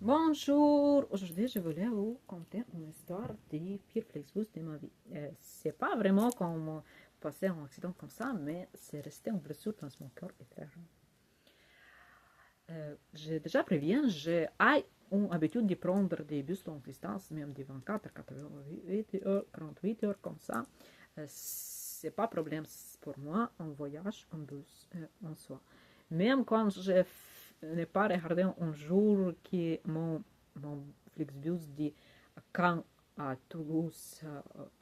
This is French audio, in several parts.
Bonjour, aujourd'hui je voulais vous conter une histoire du pire Flixbus de ma vie. C'est pas vraiment comme passer un accident comme ça, mais c'est resté une blessure dans mon cœur et très rare. J'ai déjà prévenu, j'ai une habitude de prendre des bus longue distance, même de 24, 48 heures, 48 heures comme ça. C'est pas problème pour moi un voyage en bus en soi. Même quand je n'ai pas regardé un jour que mon Flixbus dit quand à Toulouse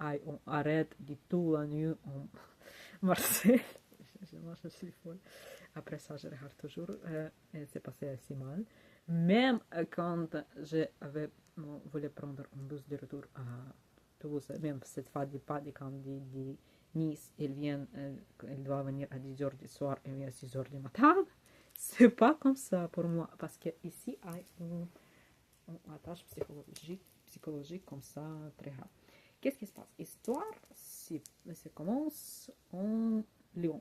a un arrêt de tout la nuit en Marseille. Je suis folle. Après ça, je regarde toujours et c'est passé assez mal. Même quand j'avais voulu prendre un bus de retour à Toulouse, même cette fois pas de quand de Nice, il doit venir à 10 heures du soir et vient à 6 heures du matin. C'est pas comme ça pour moi, parce que ici, il y a une attache psychologique comme ça très rare. Qu'est-ce qui se passe? L'histoire, ça commence en Lyon.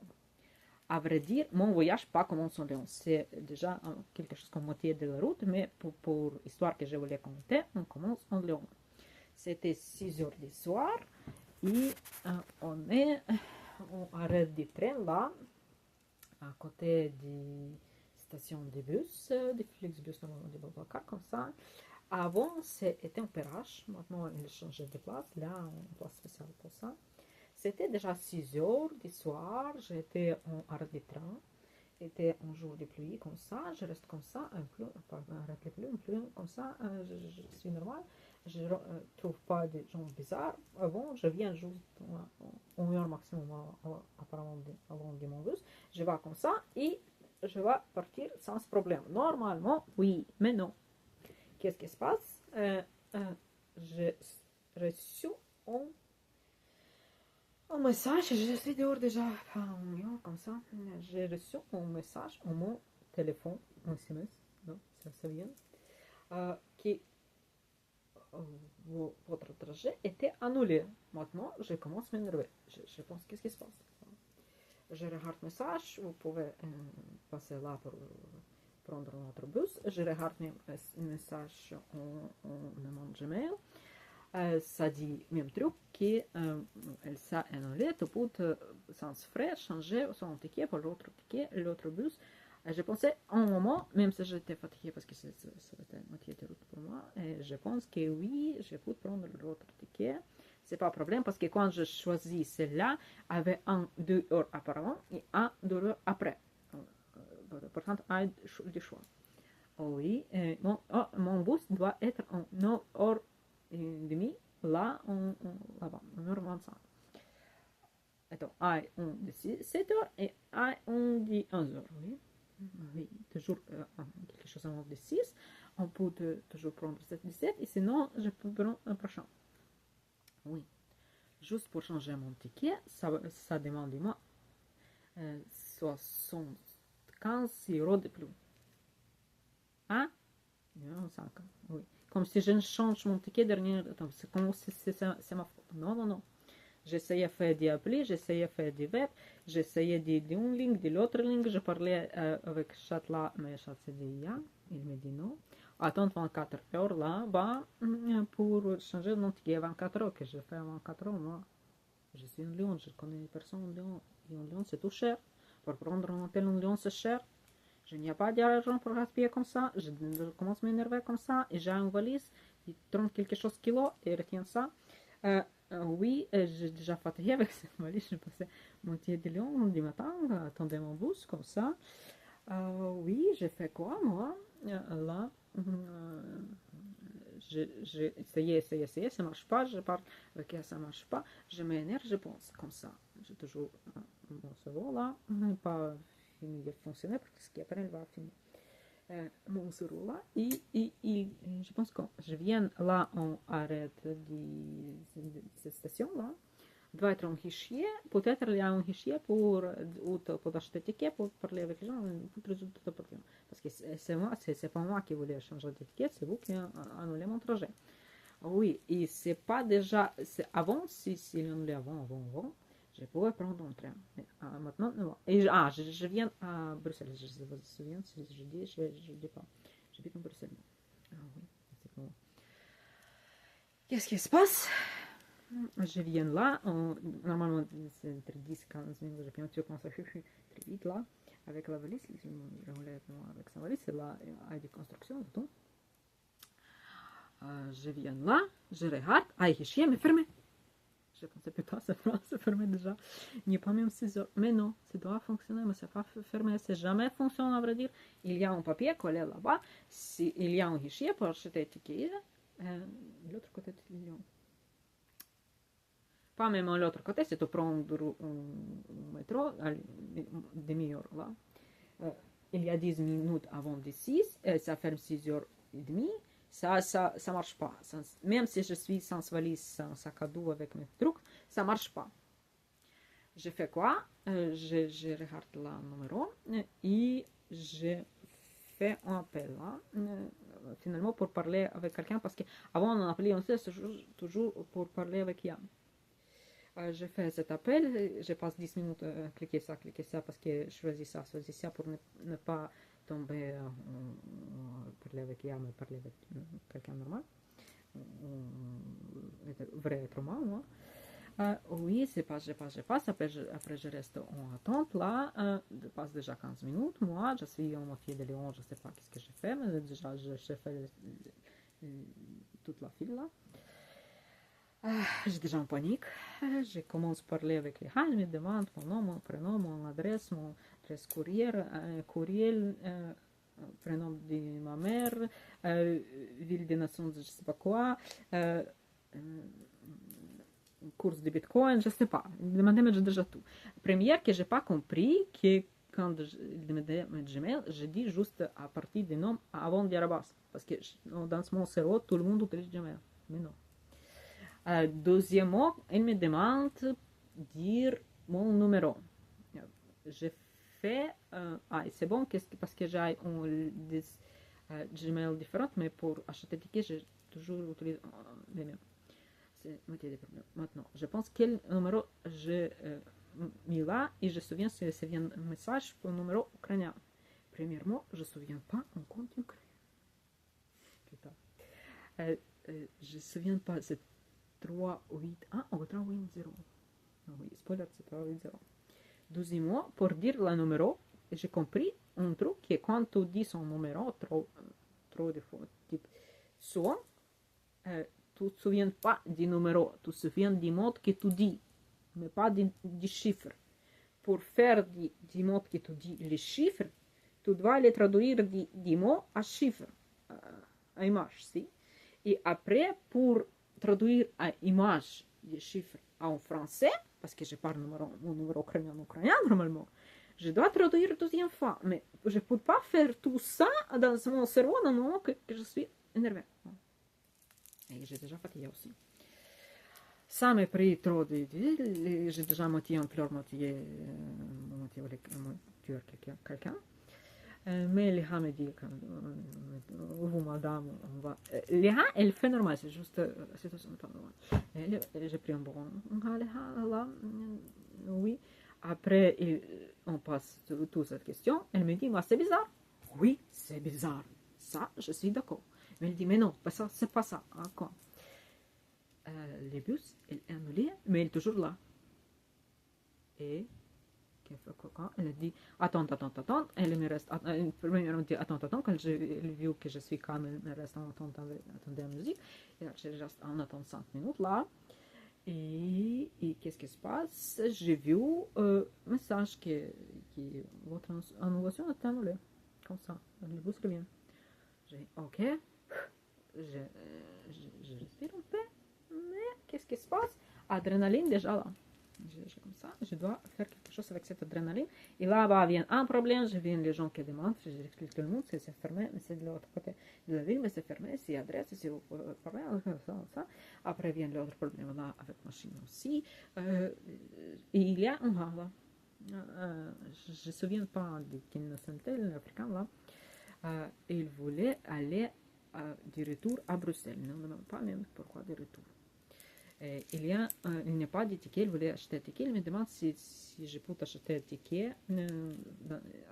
À vrai dire, mon voyage pas commence en Lyon. C'est déjà quelque chose comme moitié de la route, mais pour l'histoire que je voulais compter, on commence en Lyon. C'était 6 heures du soir et on est on arrête du train là, à côté de station de bus, de Flixbus de Babacar, comme ça. Avant, c'était un Perrache. Maintenant, il a changé de place. Là, une place spéciale pour ça. C'était déjà 6 heures du soir. J'étais en arrêt de train. C'était un jour de pluie, comme ça. Je reste comme ça, un peu, arrête de pluie, un peu, comme ça. Je suis normal. Je ne trouve pas de gens bizarres. Avant, je viens juste une heure maximum apparemment avant de mon bus. Je vais comme ça et je vais partir sans problème. Normalement, oui, mais non. Qu'est-ce qui se passe? J'ai reçu un message, je suis dehors déjà, comme ça. J'ai reçu un message à mon téléphone, un SMS, non, ça vient, que votre trajet était annulé. Maintenant, je commence à m'énerver. Je pense, qu'est-ce qui se passe? Je regarde le message, vous pouvez passer là pour prendre notre bus. Je regarde le message en mon Gmail. Ça dit même truc qu'elle s'est annulée, tu peux sans frais changer son ticket pour l'autre ticket, l'autre bus. Je pensais un moment, même si j'étais fatiguée parce que c'était moitié de route pour moi, et je pense que oui, je peux prendre l'autre ticket. C'est pas un problème parce que quand je choisis celle-là, avait 2 heures apparemment et 2 heures après. Pourtant, un du choix. Oui, mon bus doit être en 9h30 là, là-bas, 9h25. Attends, un de 7h et un de 11h, oui. Oui, toujours quelque chose avant de 6. On peut toujours prendre 7 et sinon, je peux prendre un prochain. Oui, juste pour changer mon ticket, ça demande de moi 75 € de plus. Hein? Non, 5 ans, oui. Comme si je ne change mon ticket dernier. Attends, c'est comme si c'est ma faute. Non, non, non. J'essayais de faire des applis, j'essayais de faire des web, j'essayais d'une ligne, de l'autre ligne. Je parlais avec chat là, mais chat s'est dit yeah. Il me dit non. Attendre 24 heures là, bah, pour changer mon ticket 24 heures, que je fais 24 heures, moi. Je suis en Lyon, je connais personne en Lyon. Et en Lyon, c'est tout cher. Pour prendre un hôtel en Lyon, c'est cher. Je n'ai pas d'argent pour gaspiller comme ça. Je commence à m'énerver comme ça. Et j'ai une valise qui tourne quelque chose de kilos et retient ça. Oui, j'ai déjà fatigué avec cette valise. Je passais moitié de Lyon du matin, attendais mon bus comme ça. Oui, j'ai fait quoi moi? Là, j'ai essayé, ça marche pas. Je parle avec elle, ça marche pas. Je m'énerve, je pense comme ça. J'ai toujours mon cerveau là, pas fini de fonctionner parce qu'après elle va finir mon cerveau là. Et je pense que je viens là en arrêt de cette station là. Doit être un fichier, peut-être il y a un fichier pour acheter des tickets, pour parler avec les gens, pour résoudre le problème. Parce que c'est pas moi qui voulais changer de ticket, c'est vous qui annulez mon trajet. Oui, et c'est pas déjà, c'est avant, si l'annulé avant, je pouvais prendre un train. Mais, maintenant, non. Et je viens à Bruxelles, je me souviens si je dis, je dis pas. J'habite en Bruxelles. Oui. Qu'est-ce qui se passe? Je viens là, normalement c'est entre 10-15 minutes, je viens commencer à chercher très vite là, avec la valise, je relève avec sa valise, c'est là, il y a des constructions, tout. Je viens là, je regarde, il chien, mais fermé. Je pensais putain, c'est fermé déjà. Il n'y a pas même 6 heures. Mais non, ça doit fonctionner, mais c'est pas fermé. C'est jamais fonctionné, à vrai dire. Il y a un papier collé là-bas. Il y a un guichet pour acheter ticket. L'autre côté de Lyon. Pas même l'autre côté, c'est de prendre un métro à demi-heure là. Il y a 10 minutes avant de 6, ça ferme 6h30. Ça marche pas. Même si je suis sans valise, sans sac à dos avec mes trucs, ça marche pas. Je fais quoi? Je regarde le numéro et je fais un appel là, finalement pour parler avec quelqu'un parce qu'avant on appelait, on sait toujours pour parler avec Yann. Je fais cet appel, je passe 10 minutes à cliquer ça parce que je choisis ça pour ne pas tomber parler avec Yann, mais parler avec quelqu'un normal, vrai être humain, moi. Oui, je passe, après je reste en attente là, je passe déjà 15 minutes, moi, je suis en moitié de Lyon, je ne sais pas qu'est-ce que je fais, mais déjà je fais toute la file là. J'ai déjà en panique, je commence à parler avec les gens, ils me demandent mon nom, mon prénom, mon adresse courriel, prénom de ma mère, ville de naissance, je ne sais pas quoi, course de Bitcoin, je ne sais pas. Demandez-moi déjà tout. Première que je n'ai pas compris, que quand je me demande Gmail, je dis juste à partir des noms avant d'Arabas. Parce que dans mon cerveau, tout le monde utilise Gmail. Mais non. Deuxièmement, il me demande de dire mon numéro. Je fais... c'est bon parce que j'ai des Gmail différents, mais pour acheter des tickets, j'ai toujours utilisé les mêmes. C'est moitié des problèmes. Maintenant, je pense quel numéro j'ai mis là et je me souviens si c'est un message pour un numéro ukrainien. Premièrement, je ne me souviens pas un compte ukrainien. Putain. Je ne me souviens pas, c'est 381 ou 380. Oui, spoiler, c'est 380. Deuxièmement, pour dire le numéro, j'ai compris un truc qui est quand tu dis son numéro, trop de fois, type, soit, tu ne te souviens pas du numéro, tu te souviens du mot que tu dis, mais pas du chiffre. Pour faire du mot que tu dis les chiffres, tu dois les traduire du mot à chiffre, à image, si. Et après, pour traduire à image les chiffres en français, parce que je parle mon numéro ukrainien normalement, je dois traduire deuxième fois, mais je ne peux pas faire tout ça dans mon cerveau dans le moment que je suis énervée. Et j'ai déjà fatigué aussi. Ça m'a pris trop de... J'ai déjà moitié en pleurs, moitié quelqu'un. Mais les gens me disent, vous madame, on va... Les gens, elle fait normal, c'est juste, situation n'est pas normale. J'ai pris un bon, là, oui. Après, on passe toute cette question. Elle me dit, moi, c'est bizarre. Oui, c'est bizarre. Ça, je suis d'accord. Mais elle dit, mais non, ça, c'est pas ça. Quoi? Le bus, il est annulé, mais il est toujours là. Et quand elle dit attends, elle me reste, premièrement dit attends, quand j'ai vu que je suis calme, elle me reste en attente, attendez la musique, et là, je reste en attente 5 minutes là, et qu'est-ce qui se passe? J'ai vu un message que votre annulation est annulée, comme ça, le bus revient. J'ai dit ok, je respire un peu, mais qu'est-ce qui se passe? Adrénaline déjà là. Comme ça, je dois faire quelque chose avec cette adrénaline. Et là-bas vient un problème, je viens les gens qui demandent, j'explique tout le monde, c'est fermé, mais c'est de l'autre côté de la ville, mais c'est fermé, c'est adresse, c'est vous parlez, ça. Après vient l'autre problème là avec machine aussi. Et il y a un gars là, je ne me souviens pas de quelle nationalité, l'Africain là, il voulait aller du retour à Bruxelles. Ne me demande pas même pourquoi du retour. Il n'y a pas de ticket, il voulait acheter un ticket, il me demande si je peux acheter un ticket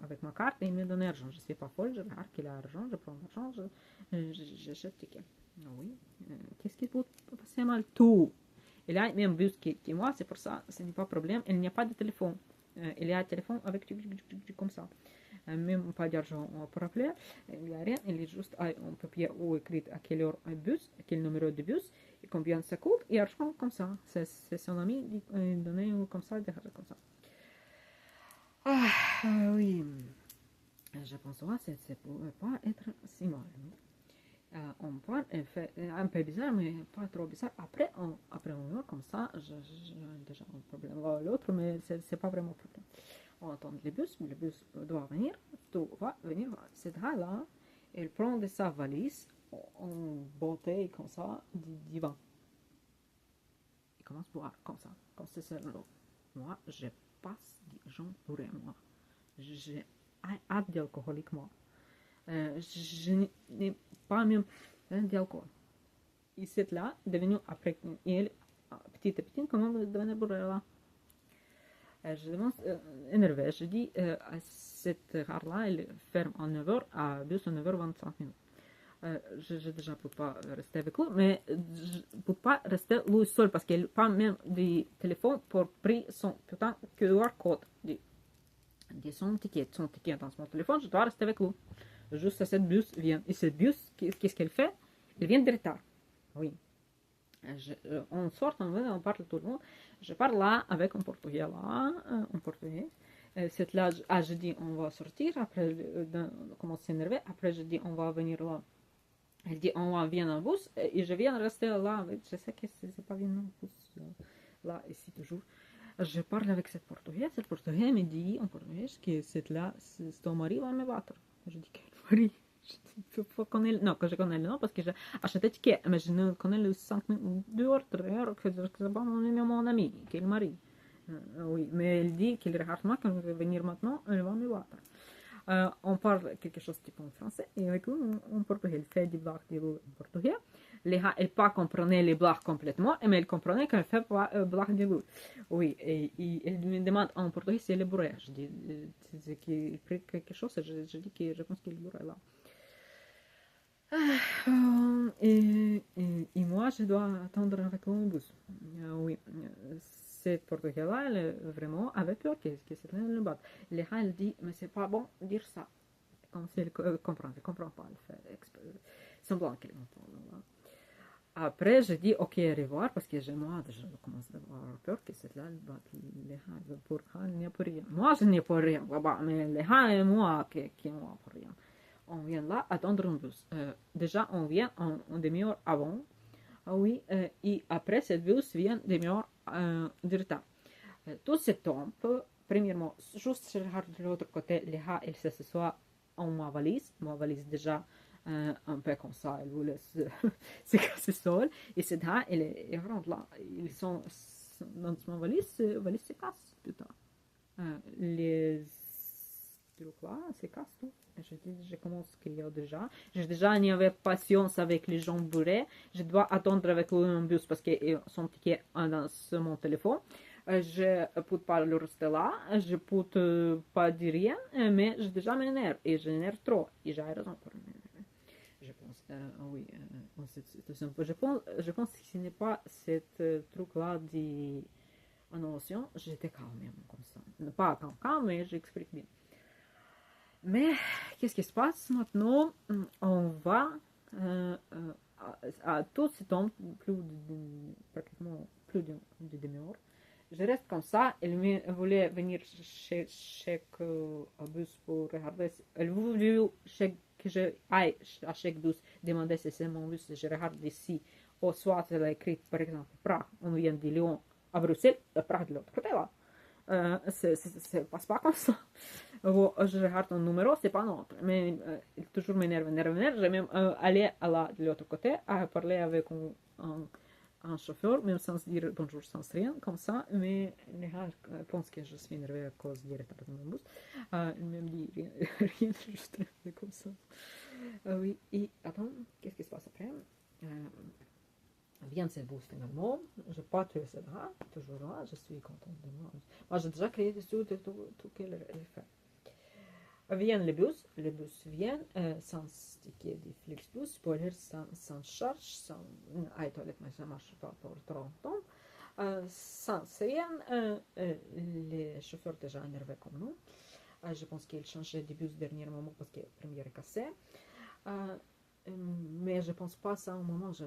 avec ma carte et il me donne l'argent. Je ne suis pas folle, je regarde qu'il a l'argent, je prends l'argent, j'achète le ticket. Oui, qu'est-ce qui peut passer mal? Tout. Il y a même bus qui est moi, c'est pour ça, ce n'est pas problème. Il n'y a pas de téléphone. Il y a un téléphone avec comme ça. Même pas d'argent pour appeler. Il n'y a rien. Il est juste un papier où écrit à quelle heure un bus, à quel numéro de bus, et combien ça coûte, et argent comme ça. C'est son ami donné comme ça, comme ça. Ah, oui. Je pense que ça ne pourrait pas être si mal. On parle, fait un peu bizarre, mais pas trop bizarre. Après on voit comme ça, j'ai déjà un problème l'autre, mais c'est pas vraiment un problème. On attend le bus doit venir, tout va venir. Cette là, elle prend de sa valise en bouteille comme ça, du divan. Il commence à boire comme ça, comme c'est l'eau. Moi, je passe des gens pour moi. J'ai hâte d'alcoolique, moi. Je n'ai pas même d'alcool. Et c'est là, devenu après, elle, petit à petit, comment devenir bourré là. Je demande énervé. Je dis à cette rare-là, elle ferme en 9h, à bus à 9h25 minutes. Je déjà peux pas rester avec lui, mais je peux pas rester lui seul parce qu'elle n'a pas même de téléphone pour prendre son putain QR code de son ticket dans son téléphone. Je dois rester avec lui. Juste à cette bus vient. Et cette bus, qu'est-ce qu'elle fait? Elle vient de retard. Oui. On sort, on parle tout le monde. Je parle là avec un portugais là, en portugais. C'est là, je dis on va sortir. Après, on commence à s'énerver. Après, je dis on va venir là. Elle dit on va venir en bus. Et je viens rester là. Je sais que c'est pas bien en bus. Là, ici toujours. Je parle avec cette portugaise. Cette portugais me dit en portugais que c'est là, ton mari va me battre. Je dis quel mari? Non, que je connais le nom parce que j'ai acheté le ticket, mais je ne connais le 5 minutes, 2 heures, 3 heures, que c'est pas mon ami, qui est le mari. Oui, mais elle dit qu'il regarde moi, quand je vais venir maintenant, elle va me battre. On parle quelque chose type en français, et avec lui, en portugais, il fait des blagues en portugais. Les gars, elle pas comprenait les blagues complètement, mais elle comprenait qu'elle fait pas blagues de lui. Oui, et elle me demande en portugais si elle est bourrée. Je dis qu'il prie quelque chose, je dis que je pense qu'il est bourré là. Et moi, je dois attendre avec le bus. Oui, cette portugais-là, elle est vraiment avec peur que c'est le bas. Les gens, elle dit, mais c'est pas bon de dire ça. Comme si elle comprend pas, elle fait semblant qu'elle comprend. Après, je dis, ok, au revoir, parce que moi, je commence à avoir peur que c'est là, les gens, pour il n'y a pas rien. Moi, je n'ai pas rien, mais les gens et moi, qui n'ont pas rien. On vient là attendre un bus. Déjà, on vient en demi-heure avant. Ah oui, et après, cette bus vient demi-heure de retard. Tout ce temps, premièrement, juste de l'autre côté, les gars, ils s'assoient en ma valise. Ma valise déjà un peu comme ça, elle vous laisse se casser seule. Et ces gars, ils rentrent là. Ils sont dans ma valise se casse, putain. Les trucs là, se cassent tout. Je commence qu'il y a déjà. J'ai déjà n'y avait patience avec les gens bourrés. Je dois attendre avec un bus parce que son ticket dans mon téléphone. Je ne peux pas le rester là. Je ne peux pas dire rien. Mais je déjà m'énerve. Et je m'énerve trop. Et j'ai raison pour m'énerver. Je pense, oui, je pense que ce n'est pas cette truc-là d'émotion. J'étais calme même comme ça. Pas calme, mais j'explique bien. Mais qu'est-ce qui se passe maintenant? On va à tout ce temps, pratiquement plus de demi-heure. Je reste comme ça. Elle voulait venir chez bus pour regarder. Elle voulait que je aille à chaque bus demander si c'est mon bus. Je regarde ici. Ou soit elle a écrit par exemple Prague. On vient de Lyon à Bruxelles. Prague de l'autre côté là. Ça passe pas comme ça. Je regarde un numéro, c'est pas notre. Mais il toujours m'énerve. J'ai même allé de l'autre côté à parler avec un chauffeur, même sans dire bonjour, sans rien, comme ça. Mais les gens pensent que je suis énervée à cause du retard de mon bus. Il ne me dit rien, juste comme ça. Oui, et attends, qu'est-ce qui se passe après? Vient ce bus finalement, je pas tué ça là, toujours là, je suis contente de moi. Moi j'ai déjà créé des sous de tout qu'elle fait. Viennent les bus viennent sans ticket de Flixbus, spoiler sans charge, sans toilette, mais ça marche pas pour trop longtemps. Sans rien, les chauffeurs déjà énervés comme nous. Je pense qu'ils changeaient de bus dernier moment parce que le premier est cassé. Mais je pense pas ça au moment, je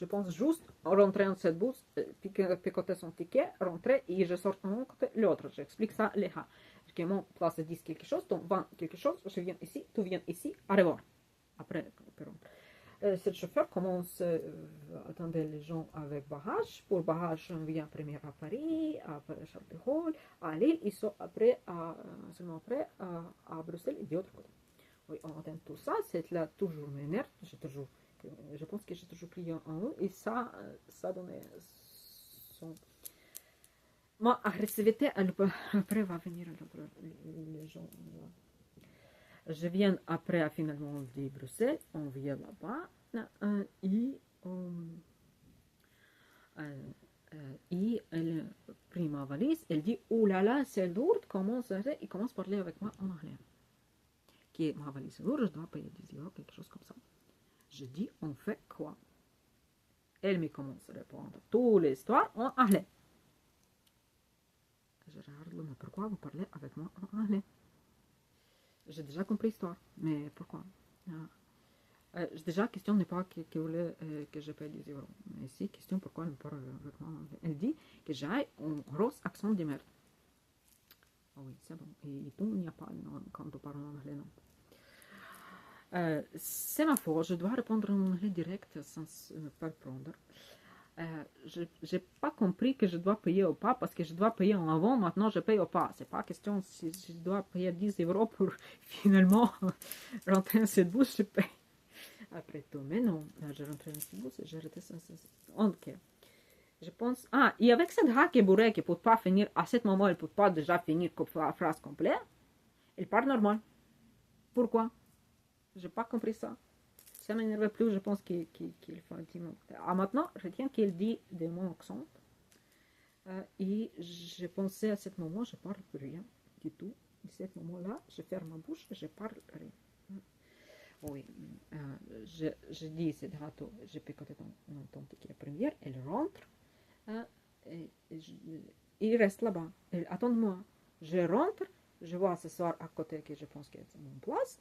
pense juste rentrer dans cette bus, picoter son ticket, rentrer et je sors un côté l'autre. J'explique ça les gars. Que mon place dit quelque chose, ton vend quelque chose, je viens ici, tu viens ici, au revoir. Après, ce chauffeur commence à attendre les gens avec bagage. Pour bagage, on vient premier à Paris, à Charles de Gaulle, à Lille, ils sont après, seulement après à Bruxelles et de l'autre côté. Oui, on attend tout ça, c'est là toujours m'énerve, je pense que j'ai toujours client en haut et ça donnait son... Ma agressivité, après va venir les gens. Je viens après finalement de Bruxelles, on vient là-bas et elle prit ma valise, elle dit oh là là c'est lourd, comment ça fait? Il commence à parler avec moi en anglais. Qui est ma valise lourde, je dois payer 10 euros, quelque chose comme ça. Je dis on fait quoi? Elle me commence à répondre toute l'histoire en anglais. Je regarde, mais pourquoi vous parlez avec moi en anglais? J'ai déjà compris l'histoire, mais pourquoi? Déjà, question n'est pas que voulait que je paye 10 euros. Mais ici, question pourquoi elle me parle avec moi en anglais. Elle dit que j'ai un gros accent de merde. Ah oui, c'est bon. Et tout, il n'y a pas non, quand on parle en anglais, non. C'est ma faute, je dois répondre en anglais direct sans me faire prendre. Je n'ai pas compris que je dois payer au pas parce que je dois payer en avant, maintenant je paye au pas. C'est pas question si je dois payer 10 euros pour finalement rentrer dans cette bouche, je paye. Après tout, mais non, je rentre dans cette bouche et j'ai arrêté ça. Ok. Je pense. Ah, et avec cette hack et bourrée qui ne peut pas finir, à ce moment, elle ne peut pas déjà finir la phrase complète, elle parle normal. Pourquoi? Je n'ai pas compris ça. Ça m'énerve plus, je pense qu'il faut un petit mot. Ah, maintenant, je tiens qu'il dit de mon accent. Et je pensais à ce moment, je ne parle plus rien du tout. À ce moment-là, je ferme ma bouche et je ne parle rien. Oui, je dis c'est râteau, je peux côté ton ticket première, elle rentre, il reste là-bas, elle attend-moi. Je rentre, je vois ce soir à côté que je pense que c'est mon place.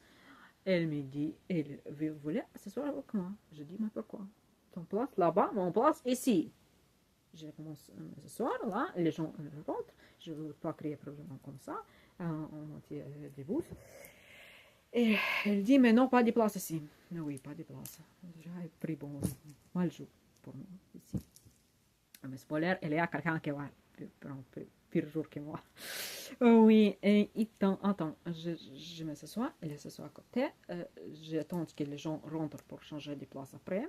Elle me dit, elle voulait s'asseoir avec moi. Je dis, mais pourquoi? Ton place là-bas, mon place ici. Je commence à s'asseoir là, les gens rentrent. Je ne veux pas créer problème comme ça, en moitié des bouches. Et elle dit, mais non, pas de place ici. Mais oui, pas de place. J'ai pris bon, mal jour pour moi ici. Mais spoiler, elle est à quelqu'un qui va prendre pire jour que moi. Oui, et attends, je me s'assois, elle s'assoit à côté, j'attends que les gens rentrent pour changer de place après.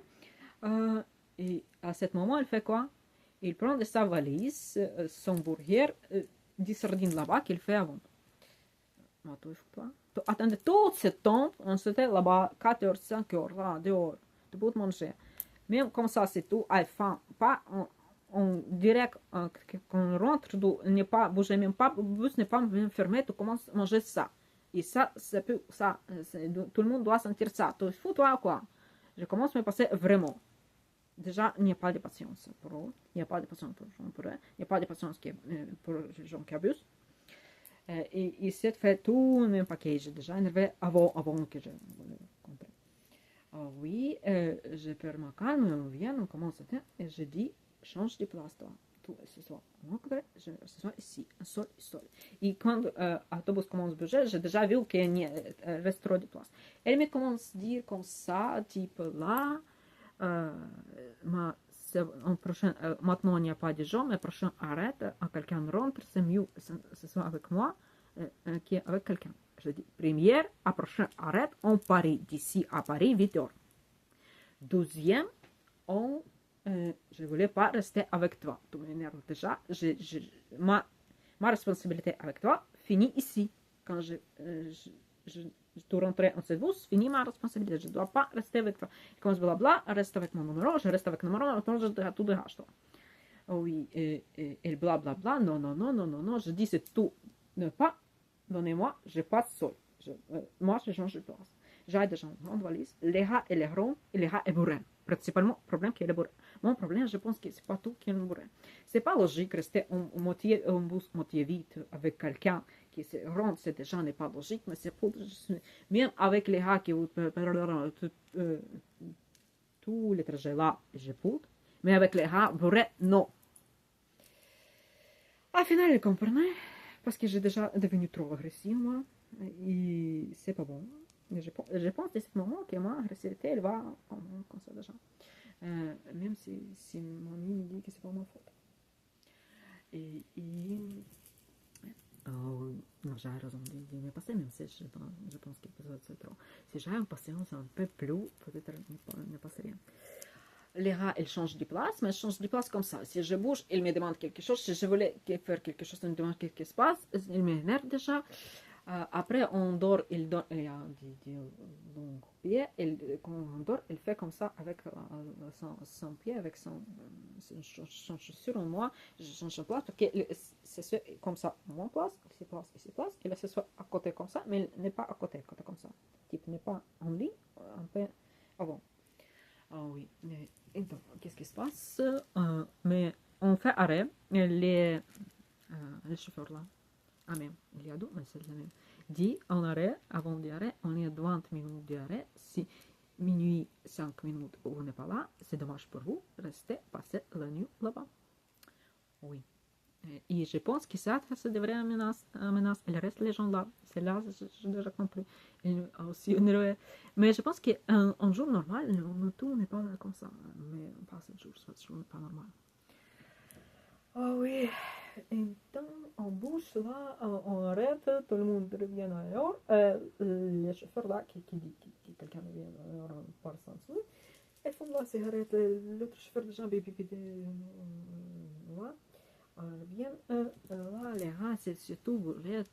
Et à ce moment, elle fait quoi? Il prend de sa valise, son burger, 10 sardines là-bas qu'il fait avant. Attendez, tout ce temps, on s'était là-bas 4 heures, 5 heures, là, dehors, de bout de manger. Même comme ça, c'est tout, à faim, pas on dirait qu'on rentre, tu n'es pas bougé, même pas, le bus n'est pas même fermé, tu commences à manger ça. Et ça, tout le monde doit sentir ça. Tu fous toi quoi? Je commence à me passer vraiment. Déjà, il n'y a pas de patience pour eux. Il n'y a pas de patience pour eux. Il n'y a pas de patience pour les gens qui abusent. Et c'est fait tout le même paquet. J'ai déjà énervé avant que je comprenne. Oui, je perds ma calme, on vient, on commence à dire, et je dis, change de place, toi. Tout ce soir. Ce soir ici, un sol. Et quand l'autobus commence à bouger, j'ai déjà vu qu'il reste trop de place. Elle me commence à dire comme ça, type là, maintenant il n'y a pas de gens, mais prochain arrête, quelqu'un rentre, c'est mieux, ce soit avec moi, qu'avec quelqu'un. Je dis, première, à prochain arrête, on Paris, d'ici à Paris, 8 heures. Deuxième, je ne voulais pas rester avec toi. Tu m'énerves déjà. Ma responsabilité avec toi finit ici. Quand je rentrer en cette bus, finit ma responsabilité. Je ne dois pas rester avec toi. Je commence blabla, reste avec mon numéro, je reste avec le numéro, maintenant je tout dégage toi. Oui, et blablabla, non, je dis c'est tout. Ne pas donnez-moi, je passe seul. Moi, je change de place. J'ai déjà une grande valise. Les rats et les ronds, et les rats et bourrin. Principalement, le problème qui est le bourrin. Mon problème, je pense que c'est pas tout qui est le bourrin. C'est pas logique rester un bus moitié vite avec quelqu'un qui se rond, c'est déjà n'est pas logique, mais c'est pour, même avec les rats qui vous, tous les trajets là, je peux, mais avec les rats bourrins, non. Au final, il comprenait, parce que j'ai déjà devenu trop agressive, moi, et c'est pas bon. Je pense à ce moment que ma agressivité, elle va comme ça déjà. Même si mon ami me dit que c'est pas ma faute. Et non, j'ai raison de me passer, même si je pense que peut-être c'est trop. Si j'ai une patience un peu plus, peut-être ne passe rien. Les rats, ils changent de place, mais ils changent de place comme ça. Si je bouge, ils me demandent quelque chose. Si je voulais faire quelque chose, ils me demandent qu'est-ce qui se passe. Ils m'énervent déjà. Après, on dort, il y a des longs pieds. Quand on dort, il fait comme ça avec son pied, avec son chaussure en moi. Je change de place parce que c'est comme ça, mon place, ici place. Et là, c'est soit à côté comme ça, mais il n'est pas à côté comme ça. Type n'est pas en lit, un peu avant. Ah oui. Et donc, qu'est-ce qui se passe? Mais on fait arrêt. Les chauffeurs là. Ah même, il y a deux, mais c'est la même. Dit en arrêt, avant d'arrêt, on est à 20 minutes d'arrêt. Si minuit 5 minutes vous n'êtes pas là, c'est dommage pour vous. Restez passer la nuit là-bas. Oui. Et je pense que ça devrait menace. Il reste les gens là. C'est là, j'ai déjà compris. Aussi, mais je pense qu'un jour normal, tout n'est pas comme ça. Mais pas 7 jours, 7 jours n'est pas normal. Ah oui. Então, on bouge là, on arrête, tout le monde revient ailleurs. Le chauffeur là, qui dit que quelqu'un revient ailleurs par sans souci, ils font la cigarette. L'autre chauffeur déjà, bébé, là. Bien, là, les rats, c'est surtout voulait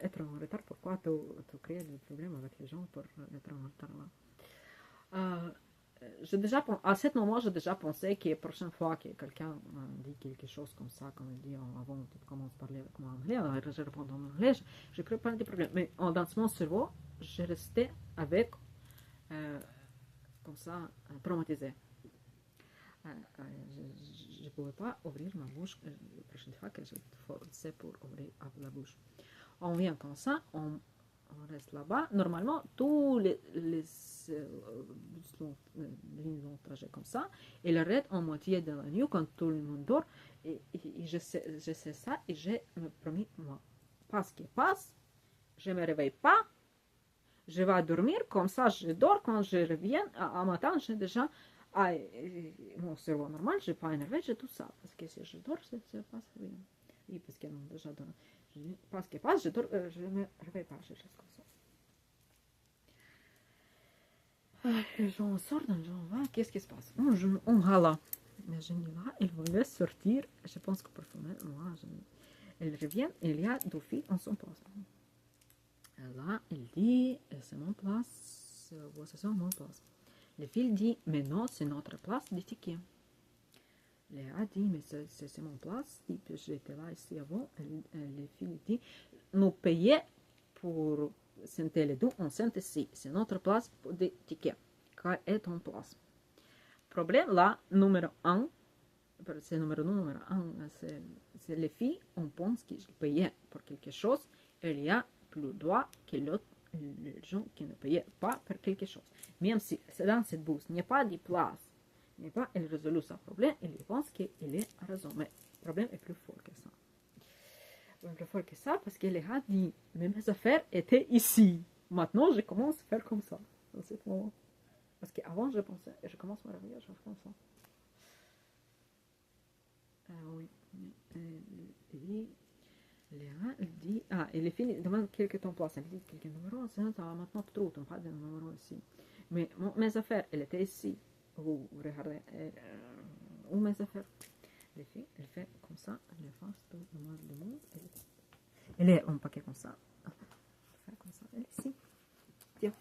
être en retard. Pourquoi tu crées des problèmes avec les gens pour être en retard là? À ce moment, j'ai déjà pensé que la prochaine fois que quelqu'un dit quelque chose comme ça, comme il dit avant, tu commences à parler avec moi en anglais, alors je réponds en anglais, je crée pas de problème. Mais dans mon cerveau, je restais avec, comme ça, traumatisé. Je ne pouvais pas ouvrir ma bouche la prochaine fois que je forçais pour ouvrir la bouche. On vient comme ça, on reste là-bas. Normalement, tous les longs trajets comme ça, ils arrêtent en moitié de la nuit quand tout le monde dort. Et je sais ça et j'ai me promis, moi, pas ce qui passe, je ne me réveille pas, je vais dormir, comme ça je dors, quand je reviens, à matin, j'ai déjà mon cerveau normal, je n'ai pas énervé, j'ai tout ça. Parce que si je dors, ça passe rien. Oui, parce que non, déjà, parce que passe, je dors, je ne me réveille pas, je reste comme ça. Les gens sortent, les gens vont, qu'est-ce qui se passe? On râle. Mais je dis là, il voulait sortir, je pense que parfois, moi, elle revient, il y a deux filles en son place. Là, il dit, c'est mon place, c'est mon place. Les filles disent, mais non, c'est notre place de ticket. Léa dit, mais c'est mon place. Et puis j'étais là ici avant. Les filles disent, nous payons pour sentir les deux, on sent ici. C'est notre place pour des tickets. Quelle est ton place? Problème là, numéro 1, c'est numéro 1, c'est les filles, on pense qu'ils payaient pour quelque chose. Il y a plus droit que l'autre. Les gens qui ne payaient pas pour quelque chose. Même si dans cette bourse, il n'y a pas de place, il n'y a pas, elle résout ce problème, il pense qu'il est raison. Mais le problème est plus fort que ça. Plus fort que ça, parce que les gars disent, mais mes affaires étaient ici. Maintenant, je commence à faire comme ça, dans ce moment. Parce qu'avant, je pensais, je commence à me réveiller, je fais comme ça. Oui. Léa, elle dit, et les filles demandent quelques temps place. Elle dit, quelques numéros, ça va maintenant trop, on pas de numéros ici. Mais mes affaires, elles étaient ici. Vous regardez, où mes affaires? Les filles, elle fait comme ça, elle efface tout le mal du monde. Elle est un paquet comme ça. Elle fait comme ça, elle est ici. Tiens.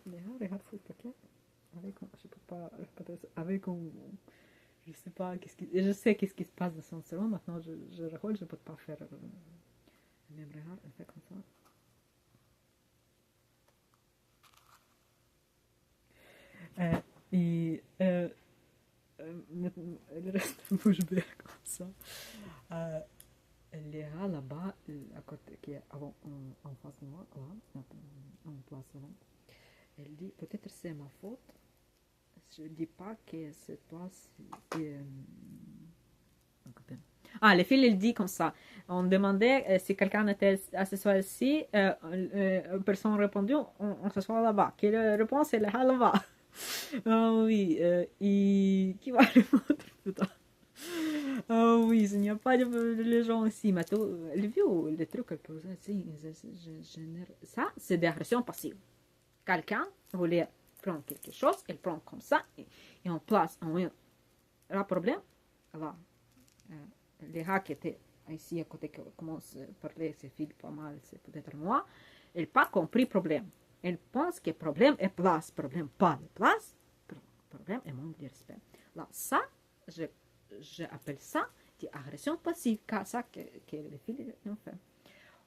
Léa, regarde ce paquet. Avec, je peux pas répéter ça, avec un, Je sais pas, je sais qu'est-ce qui se passe dans son cerveau. Maintenant, je récolte, je ne peux pas faire le même regard. Elle fait comme ça. Et elle reste bouche bée comme ça. Léa, là-bas, à côté, qui est en face de moi, là, en place avant, elle dit, peut-être c'est ma faute. Je ne dis pas que c'est toi. Ah, les filles, elle dit comme ça. On demandait si quelqu'un était à s'asseoir ici. Personne n'a répondu, on s'assoit là-bas. Quelle réponse est là-bas? Ah oui, et qui va répondre? Putain. Oh oui, il n'y a pas de gens ici. Mais le vieux, le truc qu'elle pose ici, ça, c'est des agressions passives. Quelqu'un voulait prendre quelque chose, elle prend comme ça, et on place, le problème, là, les gars qui étaient ici à côté, qui commencent à parler, ces filles pas mal, c'est peut-être moi, elle n'a pas compris le problème. Elle pense que le problème est place, problème pas de place, problème est manque de respect. Là, ça, j'appelle ça des agressions passives, car ça que les filles ont fait.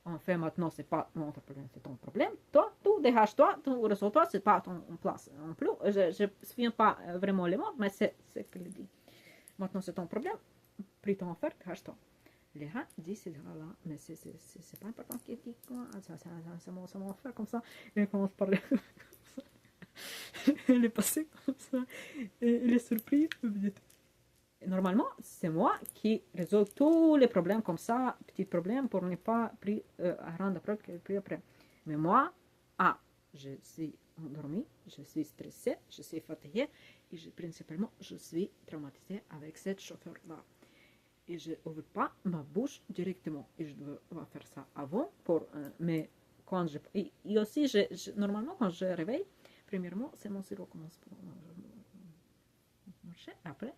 En fait, maintenant, c'est pas notre problème, c'est ton problème. Toi, tu dégages-toi, tu reçois-toi, c'est pas ton place non plus. Je ne me souviens pas vraiment les mots, mais c'est ce qu'elle dit. Maintenant, c'est ton problème. Pris ton affaire, dégage-toi. Les gens disent ces gens-là, mais c'est pas important qu'ils disent quoi. C'est mon affaire comme ça. Elle commence à parler comme ça. Elle est passée comme ça. Et elle est surprise. Normalement, c'est moi qui résous tous les problèmes comme ça, petits problèmes, pour ne pas rendre preuve que pris après. Mais moi, je suis endormie, je suis stressée, je suis fatiguée, et principalement, je suis traumatisée avec cette chauffeur-là. Et je n'ouvre pas ma bouche directement. Et je dois faire ça avant, mais quand et aussi, normalement, quand je réveille, premièrement, c'est mon cerveau qui commence à marcher, après,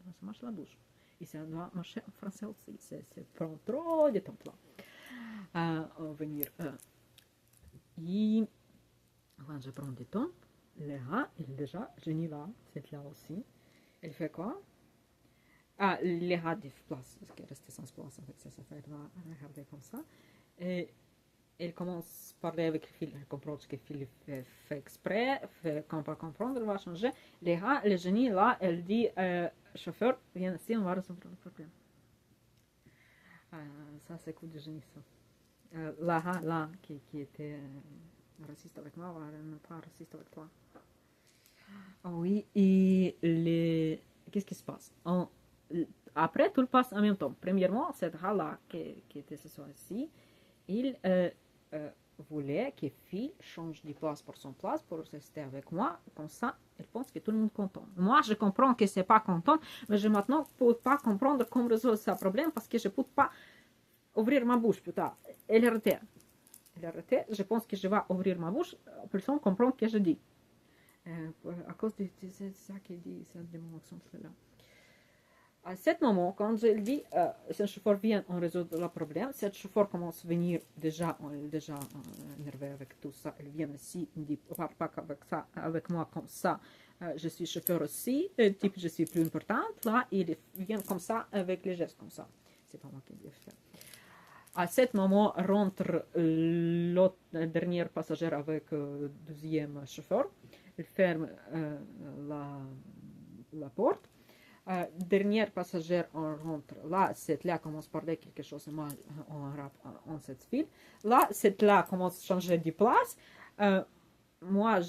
ça marche la bouche. Et ça doit marcher en français aussi. C'est prend trop de temps là à venir. Et quand je prends du temps, Léa, elle est déjà génie là, c'est là aussi. Elle fait quoi? Léa de place, parce qu'elle restait sans place avec ses affaires, elle va regarder comme ça. Et elle commence à parler avec Phil, elle comprend ce que Phil fait exprès, qu'on va comprendre, elle va changer. Léa, le génie là, elle dit, chauffeur, viens ici, on va résoudre le problème. Ça, c'est coup de génie, ça. Là, qui était raciste avec moi, elle n'est pas raciste avec toi. Oui, et qu'est-ce qui se passe? Après, tout passe en même temps. Premièrement, cette là qui était ce soir ici, il voulait que Phil change de place pour son place pour rester avec moi. Comme ça, elle pense que tout le monde est content. Moi, je comprends que c'est pas content, mais je maintenant ne peux pas comprendre comment résoudre ce problème parce que je ne peux pas ouvrir ma bouche. Putain, elle est arrêtée. Je pense que je vais ouvrir ma bouche. Personne comprend ce que je dis. À cause de ça qu'il dit, c'est de mon accent là. À ce moment, quand je dis, ce chauffeur vient, on résout le problème, ce chauffeur commence à venir déjà énervé avec tout ça. Il vient ici, il dit, parle pas avec moi comme ça. Je suis chauffeur aussi, type je suis plus importante. Là, il vient comme ça, avec les gestes comme ça. C'est pas moi qui dis faire. À ce moment, rentre l'autre dernier passager avec le deuxième chauffeur. Il ferme la porte. Dernier passager, on rentre. Là, cette là commence à parler quelque chose de mal en arabe, en cette file. Là, cette là commence à changer de place. Moi,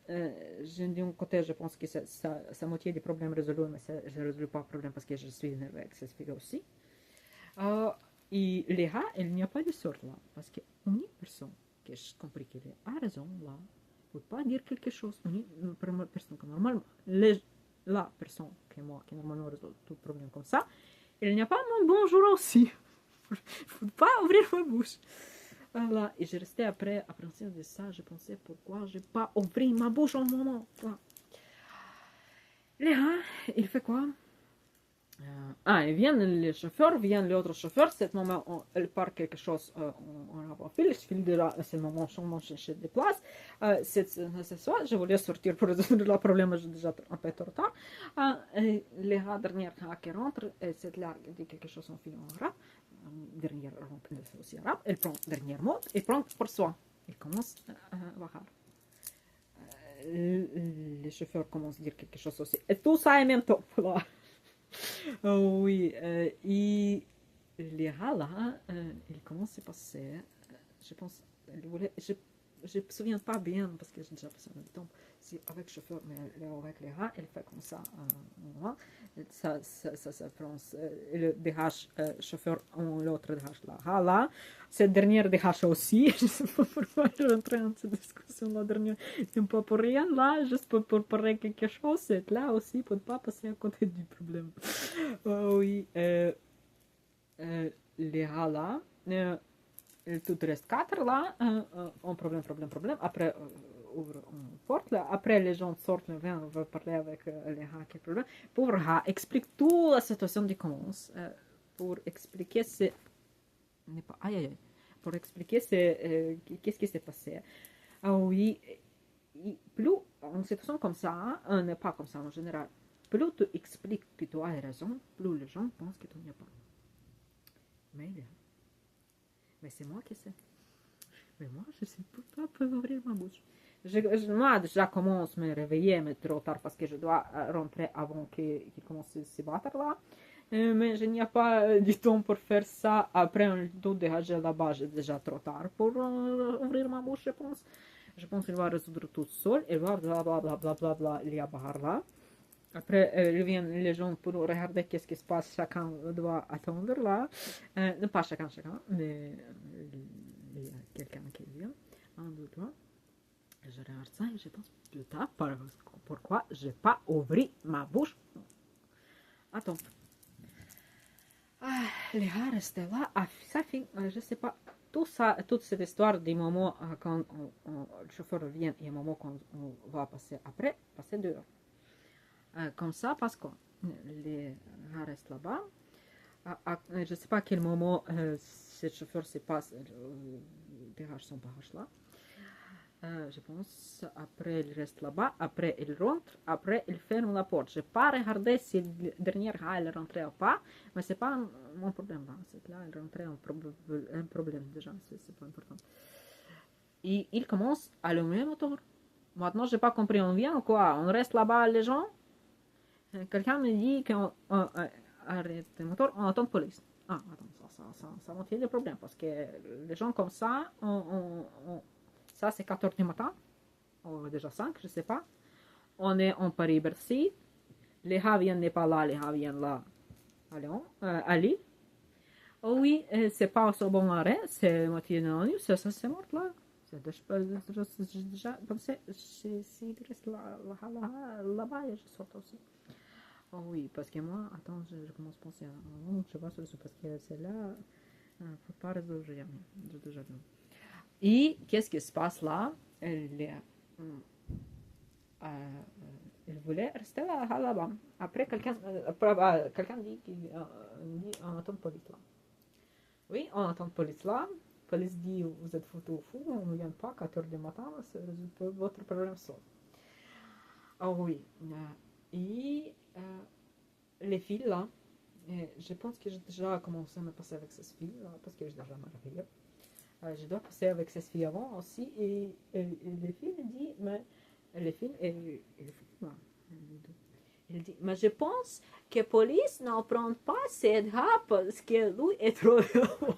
d'un côté, je pense que ça moitié des problèmes résolus, mais je ne résous pas le problème parce que je suis énervée avec cette fille aussi. Et les gars, il n'y a pas de sorte là. Parce qu'une personne qui a compris qu'elle a raison là, ne peut pas dire quelque chose. Une personne que normalement, la personne qui normalement résout tout problème comme ça, il n'y a pas mon bonjour aussi. Il ne faut pas ouvrir ma bouche. Voilà. Et je restais après appréhensive de ça. Je pensais pourquoi je n'ai pas ouvert ma bouche en moment. Là. Les gars, il fait quoi? Ils viennent, les chauffeurs viennent, l'autre chauffeur, c'est le moment où il part quelque chose en avant-fil, c'est le moment où on cherche des places. C'est ça, je voulais sortir pour résoudre le problème, j'ai déjà un peu de retard. Les dernières qui rentrent, c'est là, il dit quelque chose en fil en arabe, dernière rentre aussi arabe, il prend dernier mot, il prend pour soi, il commence à voir. Les chauffeurs commencent à dire quelque chose aussi. Et tout ça en même temps, là. Oh oui, et les rats là, ils commencent à passer. Je pense, je me souviens pas bien parce que j'ai déjà passé un temps. Si avec le chauffeur, mais avec les rats, elle fait comme ça. Ça prend le DH chauffeur en l'autre DH là. Ah là, cette dernière DH aussi. Je sais pas pourquoi je rentre dans cette discussion la dernière. C'est pas pour rien là, juste pour parler quelque chose. C'est là aussi pour ne pas passer à côté du problème. Oh oui, les rats là. Tout reste 4 là, un problème. Après, ouvre une porte là. Après, les gens sortent, viennent, veulent parler avec les rats, quel problème. Pauvre rat, explique toute la situation qui commence. Pour expliquer c'est. N'est pas. Aïe, aïe, aïe. Pour expliquer c'est. Qu'est-ce qui s'est passé. Ah oui, plus en situation comme ça, n'est pas comme ça en général, plus tu expliques que tu as raison, plus les gens pensent que tu n'y as pas. Mais c'est moi qui sais. Mais moi, je ne sais pas ouvrir ma bouche. Moi, déjà, commence à me réveiller, mais trop tard parce que je dois rentrer avant qu'il commence à se battre là. Mais je n'y ai pas du temps pour faire ça. Après, un tout dégager là-bas, c'est déjà trop tard pour ouvrir ma bouche, je pense. Je pense qu'il va résoudre tout seul. Il va blablabla, il y a là. Après, viennent les gens pour regarder qu'est-ce qui se passe. Chacun doit attendre là. Pas chacun, mais il y a quelqu'un qui vient. Un, deux, trois. Je regarde ça et je pense, putain, pourquoi je n'ai pas ouvert ma bouche? Attends. Ah, les gars restaient là. Ah, ça fait, je sais pas. Tout ça, toute cette histoire des moments quand le chauffeur revient et un moment quand on va passer après, passer dehors. Comme ça, parce que les gars restent là-bas. Je ne sais pas à quel moment ce chauffeur se passe, dégage son barrage là. Je pense, après il reste là-bas, après il rentre, après il ferme la porte. Je n'ai pas regardé si le dernier gars est rentré ou pas, mais ce n'est pas mon problème. Hein. C'est là, il rentrait un problème déjà, c'est pas important. Et il commence à allumer le moteur. Maintenant, je n'ai pas compris, on vient ou quoi? On reste là-bas, les gens? Quelqu'un me dit qu'on arrête le moteur, on attend la police. Ah, attends, ça m'en fait des problèmes parce que les gens comme ça, ça c'est 4 h du matin, ou déjà 5, je sais pas. On est en Paris-Bercy, les gars viennent pas là, les gars viennent là, à Lyon, à Lille. Oh oui, c'est pas au bon arrêt, c'est moitié de la nuit, ça c'est mort là. C'est déjà pensé, s'il reste là-bas, je sors aussi. Oh oui, parce que moi, attends, je commence à penser à je sais pas solution parce que celle-là, faut pas résoudre jamais. J'ai déjà vu. Et qu'est-ce qui se passe là? Elle voulait rester là-bas. Après, quelqu'un dit qu'on attend de police là. Oui, on attend de police là. La police dit, vous êtes fou, on ne vient pas, 4 h du matin, c'est votre problème seul. Oh oui. Et les filles là, je pense que j'ai déjà commencé à me passer avec ces filles là, parce que j'ai déjà marié. Je dois passer avec ces filles avant aussi. Et les filles me disent, mais les filles et les filles, il dit, mais je pense que la police n'en prend pas cette gars parce que lui est trop violent.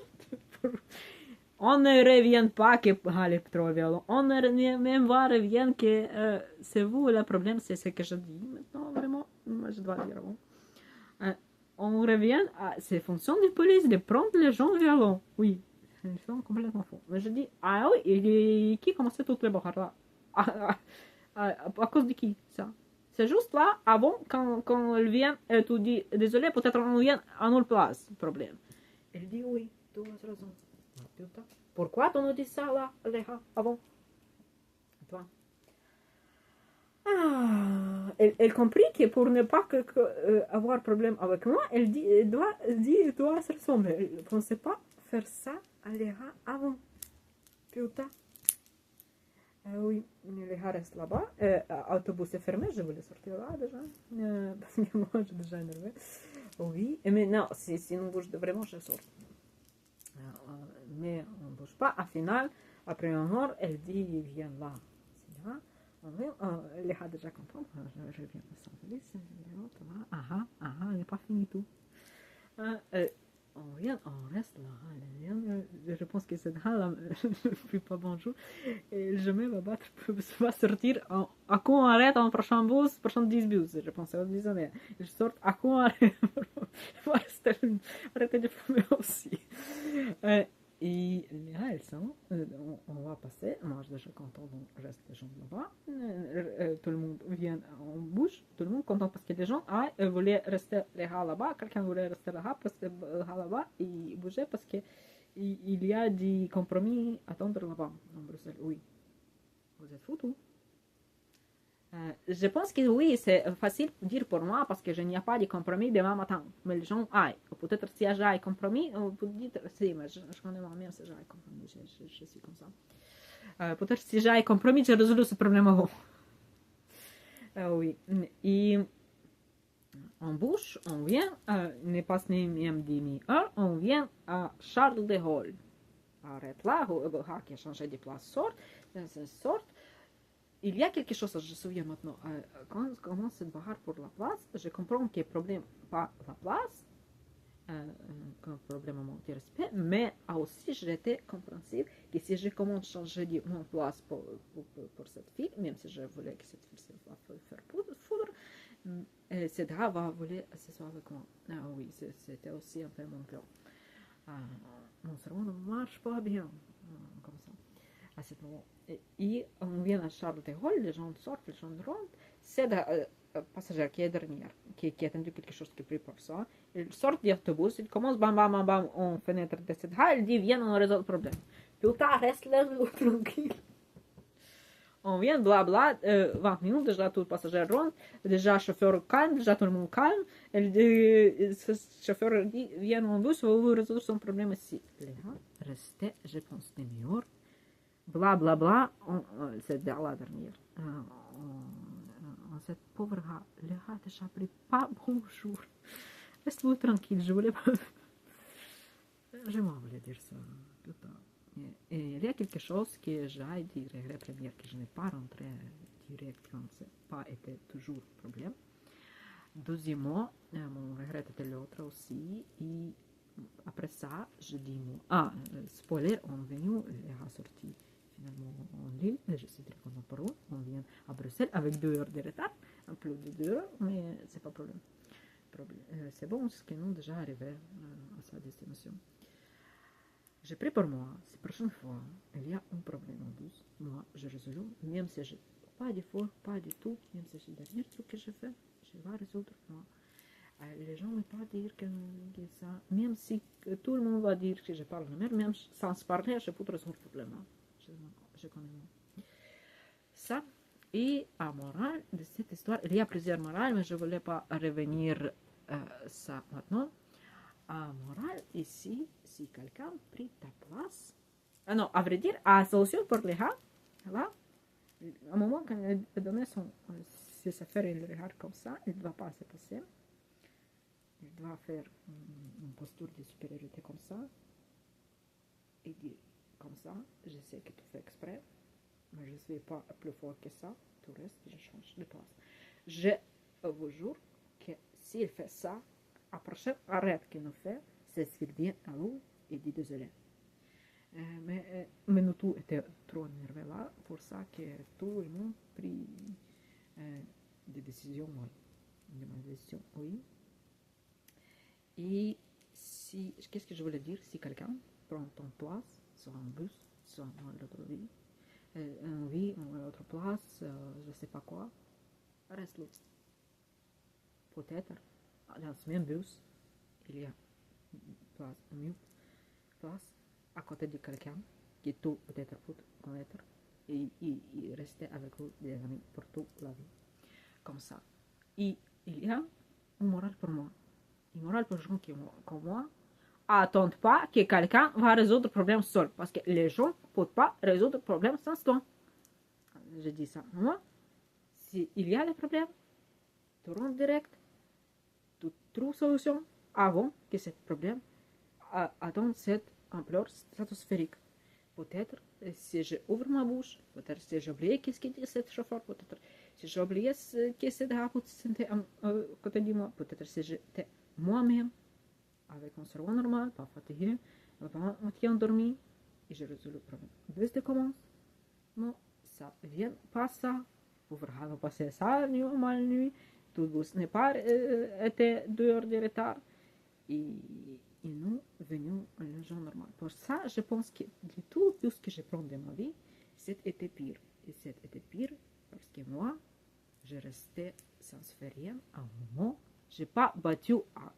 On ne revient pas que elle est trop violent. On ne même pas revient que c'est vous le problème, c'est ce que je dis maintenant vraiment. Moi je dois dire avant. On revient à ces fonctions de police de prendre les gens violents. Oui, ils sont complètement faux. Mais je dis, ah oui, et qui commençait toutes les barres là? À cause de qui ça? C'est juste là, avant, quand elle vient, elle te dit, désolé, peut-être on vient à notre place, problème. Elle dit, oui, tu as raison. Pourquoi tu nous dis ça là, les gars, avant? Toi. elle comprit que pour ne pas avoir problème avec moi, elle doit se ressembler. Elle ne pensait pas faire ça à l'ERA avant. Putain. Oui, l'ERA reste là-bas. L'autobus est fermé, je voulais sortir là déjà. Parce que moi, je suis déjà énervée. Oui, mais non, si on bouge vraiment, je sors. Mais on ne bouge pas. À final, après un heure, elle dit viens là. C'est là. Elle est déjà contente. Je viens de s'envoler. Elle n'est pas fini tout. On reste là. Je pense que c'est là, je ne suis pas bonjour. Et jamais va sortir. À quoi on arrête en prochain bus, prochain 10 bus. Je pense à 10 années. Je sors à quoi on arrête. Arrêtez de fumer aussi. Et là, elles sont, on va passer. Moi, je suis content, donc reste les gens là-bas. Tout le monde vient, on bouge. Tout le monde content parce que les gens voulaient rester là-bas. Quelqu'un voulait rester là-bas et bouger parce que il y a des compromis à attendre là-bas, en Bruxelles. Oui. Vous êtes fous, tout. Je pense que oui, c'est facile de dire pour moi parce que je n'y a pas de compromis demain matin. Mais les gens, peut-être si j'ai un compromis, vous dites, si, mais je connais moi-même si j'ai un compromis, je suis comme ça. Peut-être si j'ai un compromis, j'ai résolu ce problème avant. Oui. Et on bouge, on vient, ne passe même demi-heure, on vient à Charles de Gaulle. Arrête là, qui a changé de place, sort. Il y a quelque chose, je me souviens maintenant, quand je commence à voir pour la place, je comprends que le problème, pas la place, comme problème à manquer de respect, mais aussi j'étais compréhensible que si je commence à changer de mon place pour cette fille, même si je voulais que cette fille se fasse faire foudre, cette dame va vouloir s'asseoir avec moi. Oui, c'était aussi un peu mon plan. Mon cerveau ne marche pas bien, comme ça, à ce moment. Et on vient à Charles de Gaulle, les gens sortent, les gens rentrent. C'est le passager qui est dernier, qui a attendu quelque chose qui est pris pour ça. Il sort de l'autobus, il commence bam bam bam bam en fenêtre de cette halle, il dit viens, on résout le problème. Putain, reste là, tranquille. On vient, blabla, 20 minutes, déjà tout le passager rentre, déjà le chauffeur calme, déjà tout le monde calme. Le chauffeur dit viens en bus, vous résoudre son problème ici. Là, restez, je pense, demi-heure. Bla bla bla, c'est la dernière. Cette pauvre gars, le gars déjà pris pas bonjour. Reste-vous tranquille, je voulais pas. Je m'en voulais dire ça. Putain. Et il y a quelque chose que j'ai dit regret premier, que je n'ai pas rentré direct quand c'est pas été toujours problème. Deuxièmement, mon regret était l'autre aussi. Et après ça, je dis spoiler, on est venu, il est sorti finalement en Lille, je suis très content pour eux. On vient à Bruxelles avec 2 heures de retard, un peu de 2 heures, mais c'est pas problème. C'est bon, ce que nous déjà arrivé à sa destination. J'ai pris pour moi, la prochaine fois, il y a un problème en bus, moi je résous, même si je pas d'effort, pas du tout, même si c'est le dernier truc que je fais, je vais résoudre moi. Les gens ne vont pas dire que ça, même si tout le monde va dire que je parle de mer, même sans se parler, je peux résoudre le problème. Je connais ça. Et à morale de cette histoire, il y a plusieurs morales, mais je ne voulais pas revenir ça maintenant. À morale, ici, si quelqu'un prit ta place, non, à vrai dire, à solution pour les gars, là, à un moment quand il donnait ses affaires, il regarde comme ça, il ne va pas se passer. Il doit faire une posture de supériorité comme ça et dire comme ça, je sais que tu fais exprès, mais je ne suis pas plus fort que ça, tout reste, je change de place. Je vous jure que s'il fait ça, la prochaine arrête qu'il nous fait, c'est s'il vient à nous et dit désolé. Mais nous tous étions trop énervés là, pour ça que tout le monde prit des décisions, oui. Et si, qu'est-ce que je voulais dire, si quelqu'un prend ton place, soit en bus, soit dans l'autre vie, en l'autre place, je ne sais pas quoi, reste là. Peut-être, dans ce même bus, il y a une place à côté de quelqu'un qui tout peut-être peut connaître et rester avec vous des amis pour toute la vie. comme ça. Et il y a une morale pour moi. Une morale pour les gens comme moi. Attendent pas que quelqu'un va résoudre le problème seul. Parce que les gens ne peuvent pas résoudre le problème sans toi. Je dis ça. Moi, s'il y a des problèmes, tu rentres direct, tu trouves solution avant que ce problème atteigne cette ampleur stratosphérique. Peut-être si j'ouvre ma bouche, peut-être si j'ai oublié qu'est-ce qu'il dit cette chauffeur, peut-être si j'ai oublié que c'est de la sentait à côté de moi, peut-être si j'étais moi-même, avec mon cerveau normal, pas fatigué, pas moitié endormi, et j'ai résolu le problème. Dès que commence, non, ça vient pas ça. Vous verrez passer ça, nuit ou mal nuit, tout bus n'est pas été 2 heures de retard. Et nous venions les gens normaux. Pour ça, je pense que de tout ce que je prends de ma vie, c'était pire. Et c'était pire parce que moi, je restais sans faire rien à un moment. Je n'ai pas battu à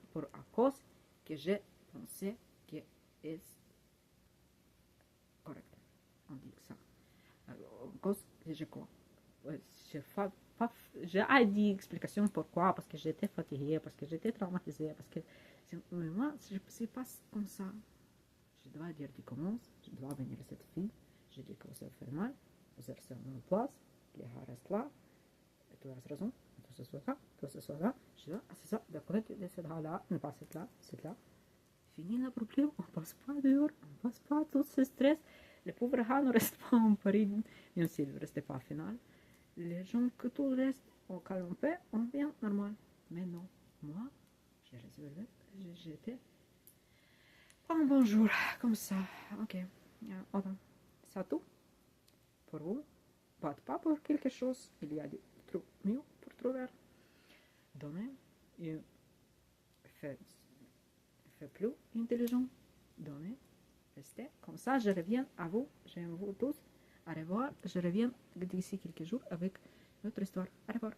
cause que je pensais que est correct. On dit ça. Alors, à cause que je crois. J'ai dit explication pourquoi, parce que j'étais fatiguée, parce que j'étais traumatisée, parce que mais moi, je ne pas comme ça. Je dois dire tu commences, je dois venir à cette fille, je dis que ça fait mal, vous êtes sur ma place, les reste là, et tu as raison, tout ce soit là, tout ce soit là, je dis, c'est ça, d'accord, tu es là, on passe c'est là. Fini le problème, on passe pas dehors, on passe pas tout ce stress. Les pauvres gars ne restent pas en Paris, bien sûr, ne restent pas à final. Les gens que tout reste, on calme un peu, on vient normal. Mais non, moi, j'ai résolu, j'étais pas un bon jour, comme ça. Ok, attends, ça tout pour vous. Pas pour quelque chose, il y a des trucs mieux pour trouver. Donnez, et fait plus intelligent. Donnez, restez. Comme ça, je reviens à vous. J'aime vous tous. Au revoir. Je reviens d'ici quelques jours avec notre histoire. Au revoir.